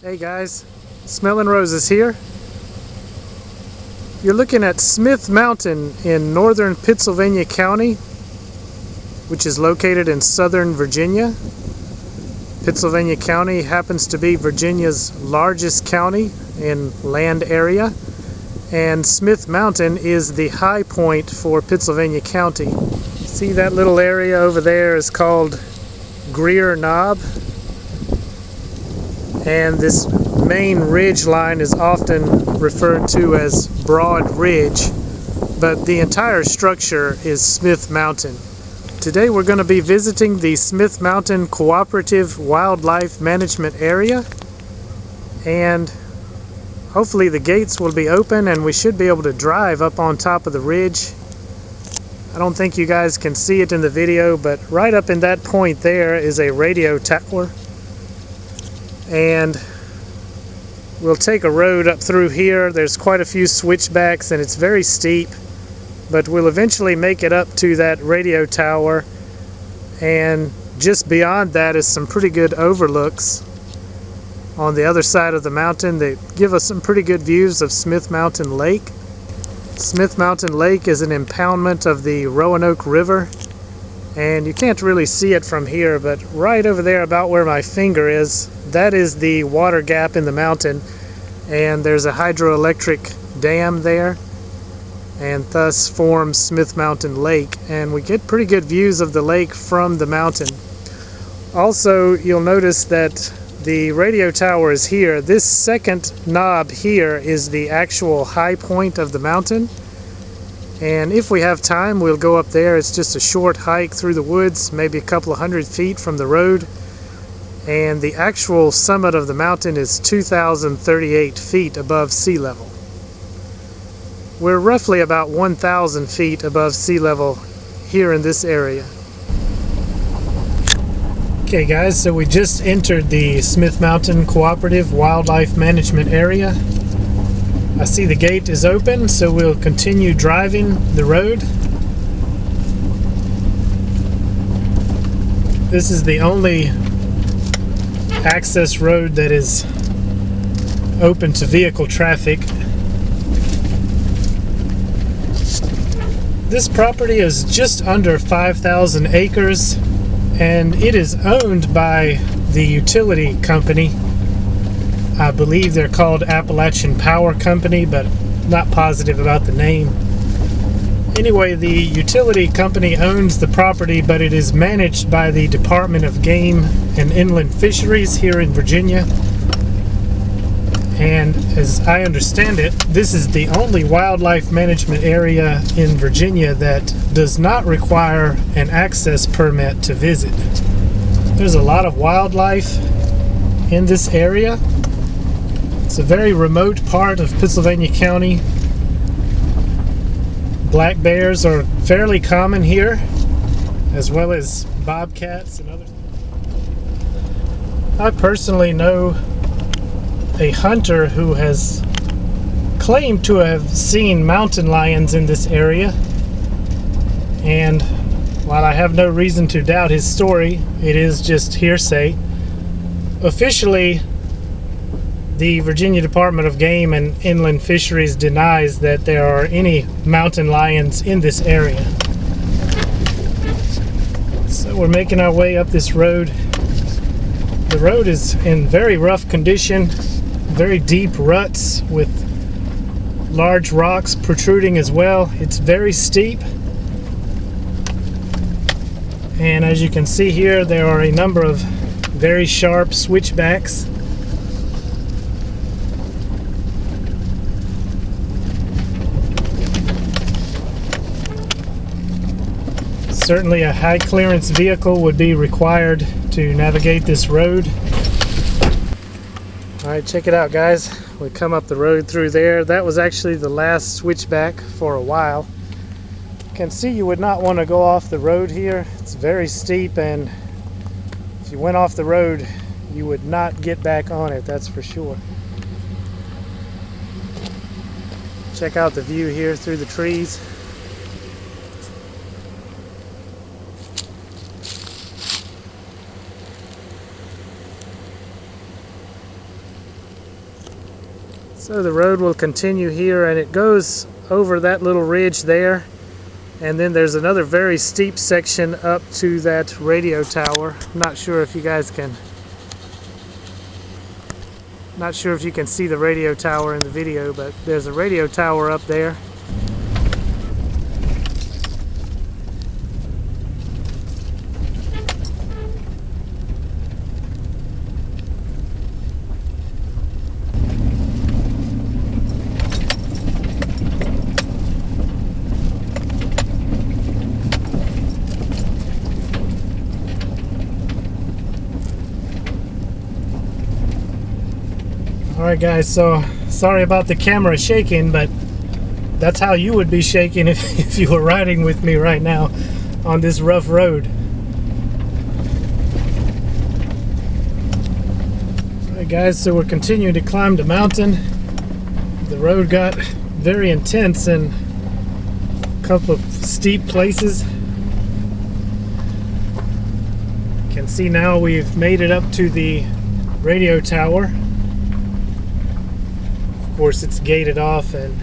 Hey guys, Smelling Roses here. You're looking at Smith Mountain in northern Pittsylvania County, which is located in southern Virginia. Pittsylvania County happens to be Virginia's largest county in land area, and Smith Mountain is the high point for Pittsylvania County. See that little area over there is called Greer Knob, and this main ridge line is often referred to as Broad Ridge, but the entire structure is Smith Mountain. Today we're going to be visiting the Smith Mountain Cooperative Wildlife Management Area, and hopefully the gates will be open and we should be able to drive up on top of the ridge. I don't think you guys can see it in the video, but right up in that point there is a radio tower, and we'll take a road up through here. There's quite a few switchbacks and it's very steep, but we'll eventually make it up to that radio tower, and just beyond that is some pretty good overlooks on the other side of the mountain that give us some pretty good views of Smith Mountain Lake. Smith Mountain Lake is an impoundment of the Roanoke River, and you can't really see it from here, but right over there about where my finger is, that is the water gap in the mountain, and there's a hydroelectric dam there, and thus forms Smith Mountain Lake, and we get pretty good views of the lake from the mountain. Also, you'll notice that the radio tower is here. This second knob here is the actual high point of the mountain, and if we have time we'll go up there. It's just a short hike through the woods, maybe a couple of 100 feet from the road, and the actual summit of the mountain is 2,038 feet above sea level. We're roughly about 1,000 feet above sea level here in this area. Okay guys, so we just entered the Smith Mountain Cooperative Wildlife Management Area. I see the gate is open, so we'll continue driving the road. This is the only access road that is open to vehicle traffic. This property is just under 5,000 acres, and it is owned by the utility company. I believe they're called Appalachian Power Company, but not positive about the name. Anyway, the utility company owns the property, but it is managed by the Department of Game and Inland Fisheries here in Virginia. And as I understand it, this is the only wildlife management area in Virginia that does not require an access permit to visit. There's a lot of wildlife in this area. It's a very remote part of Pittsylvania County. Black bears are fairly common here, as well as bobcats and others. I personally know a hunter who has claimed to have seen mountain lions in this area, and while I have no reason to doubt his story, it is just hearsay. Officially, the Virginia Department of Game and Inland Fisheries denies that there are any mountain lions in this area. So we're making our way up this road. The road is in very rough condition, very deep ruts with large rocks protruding as well. It's very steep, and as you can see here, there are a number of very sharp switchbacks. Certainly a high clearance vehicle would be required to navigate this road. Alright, check it out guys. We come up the road through there. That was actually the last switchback for a while. You can see you would not want to go off the road here. It's very steep, and if you went off the road you would not get back on it, that's for sure. Check out the view here through the trees. So the road will continue here, and it goes over that little ridge there, and then there's another very steep section up to that radio tower. Not sure if you can see the radio tower in the video, but there's a radio tower up there. Alright guys, so sorry about the camera shaking, but that's how you would be shaking if you were riding with me right now on this rough road. Alright guys, so we're continuing to climb the mountain. The road got very intense in a couple of steep places. You can see now we've made it up to the radio tower. Of course, it's gated off and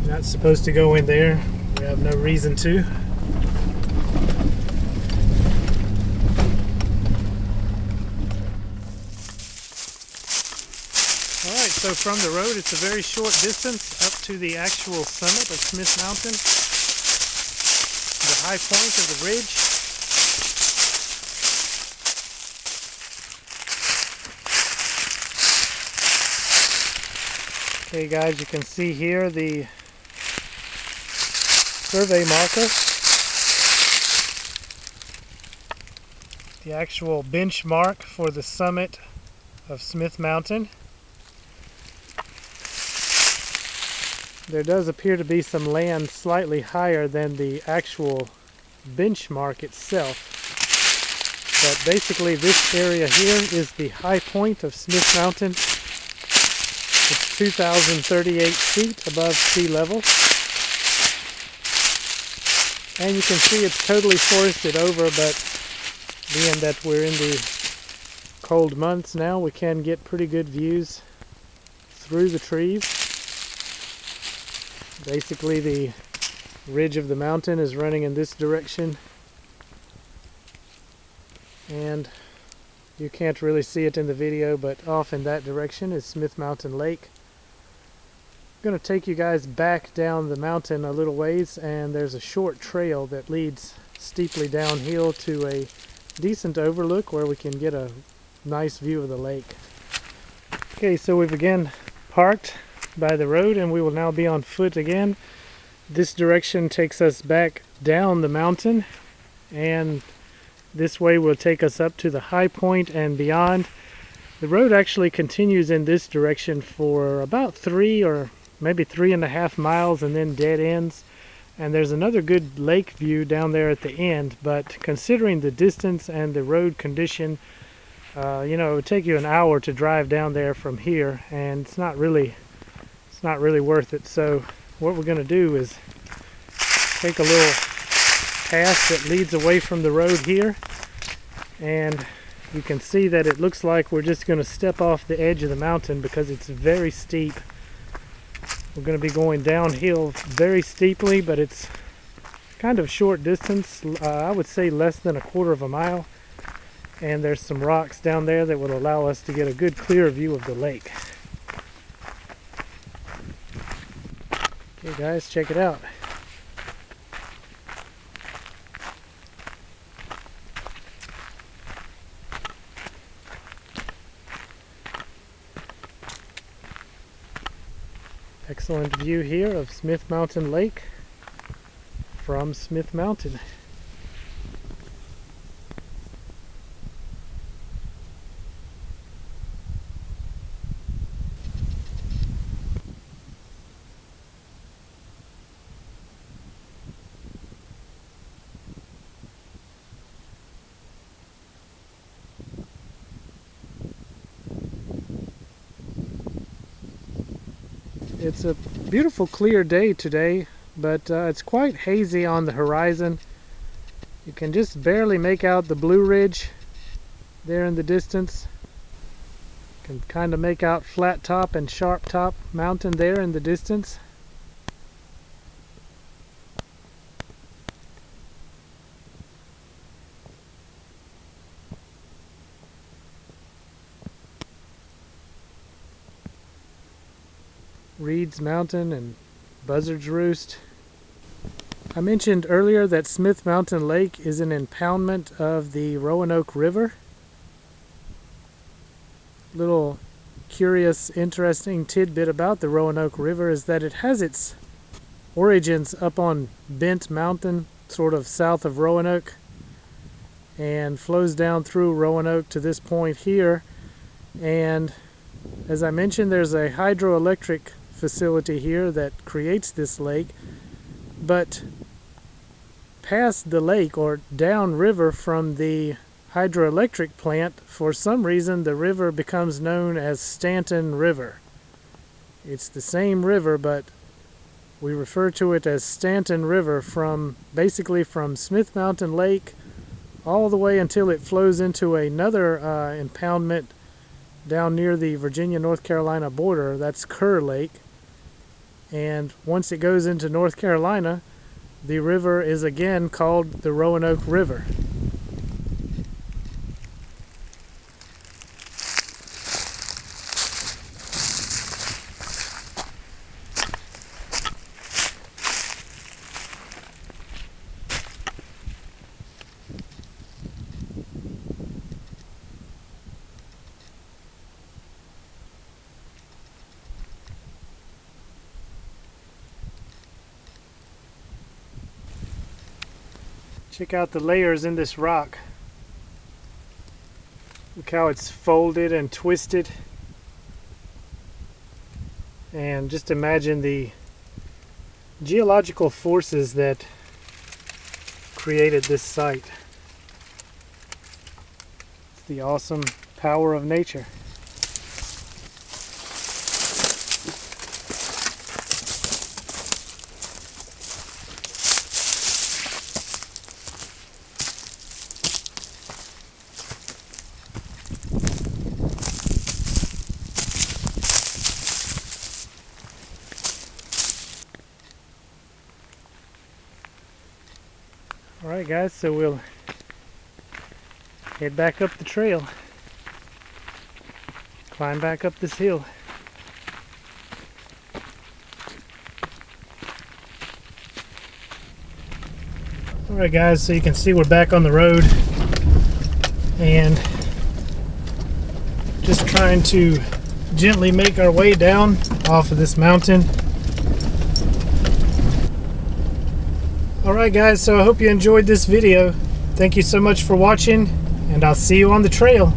you're not supposed to go in there. We have no reason to. Alright, so from the road it's a very short distance up to the actual summit of Smith Mountain, the high point of the ridge. Okay guys, you can see here the survey marker, the actual benchmark for the summit of Smith Mountain. There does appear to be some land slightly higher than the actual benchmark itself, but basically this area here is the high point of Smith Mountain. It's 2,038 feet above sea level. And you can see it's totally forested over, but being that we're in the cold months now, we can get pretty good views through the trees. Basically the ridge of the mountain is running in this direction, and you can't really see it in the video, but off in that direction is Smith Mountain Lake. I'm going to take you guys back down the mountain a little ways, and there's a short trail that leads steeply downhill to a decent overlook where we can get a nice view of the lake. Okay, so we've again parked by the road and we will now be on foot again. This direction takes us back down the mountain, and this way will take us up to the high point and beyond. The road actually continues in this direction for about 3 or maybe 3.5 miles and then dead ends. And there's another good lake view down there at the end, but considering the distance and the road condition, you know, it would take you an hour to drive down there from here, and it's not really worth it. So what we're going to do is take a little path that leads away from the road here, and you can see that it looks like we're just going to step off the edge of the mountain because it's very steep. We're going to be going downhill very steeply, but it's kind of short distance. I would say less than 1/4 mile, and there's some rocks down there that will allow us to get a good clear view of the lake. Okay guys, check it out. Excellent view here of Smith Mountain Lake from Smith Mountain. It's a beautiful clear day today, but it's quite hazy on the horizon. You can just barely make out the Blue Ridge there in the distance. Can kind of make out Flat Top and Sharp Top Mountain there in the distance. Reed's Mountain and Buzzard's Roost. I mentioned earlier that Smith Mountain Lake is an impoundment of the Roanoke River. Little curious, interesting tidbit about the Roanoke River is that it has its origins up on Bent Mountain, sort of south of Roanoke, and flows down through Roanoke to this point here. And as I mentioned, there's a hydroelectric facility here that creates this lake, but past the lake or downriver from the hydroelectric plant, for some reason the river becomes known as Staunton River. It's the same river, but we refer to it as Staunton River basically from Smith Mountain Lake all the way until it flows into another impoundment down near the Virginia-North Carolina border. That's Kerr Lake. And once it goes into North Carolina, the river is again called the Roanoke River. Check out the layers in this rock. Look how it's folded and twisted. And just imagine the geological forces that created this site. It's the awesome power of nature. Alright guys, so we'll head back up the trail, climb back up this hill. Alright guys, so you can see we're back on the road and just trying to gently make our way down off of this mountain. Alright guys, so I hope you enjoyed this video. Thank you so much for watching, and I'll see you on the trail.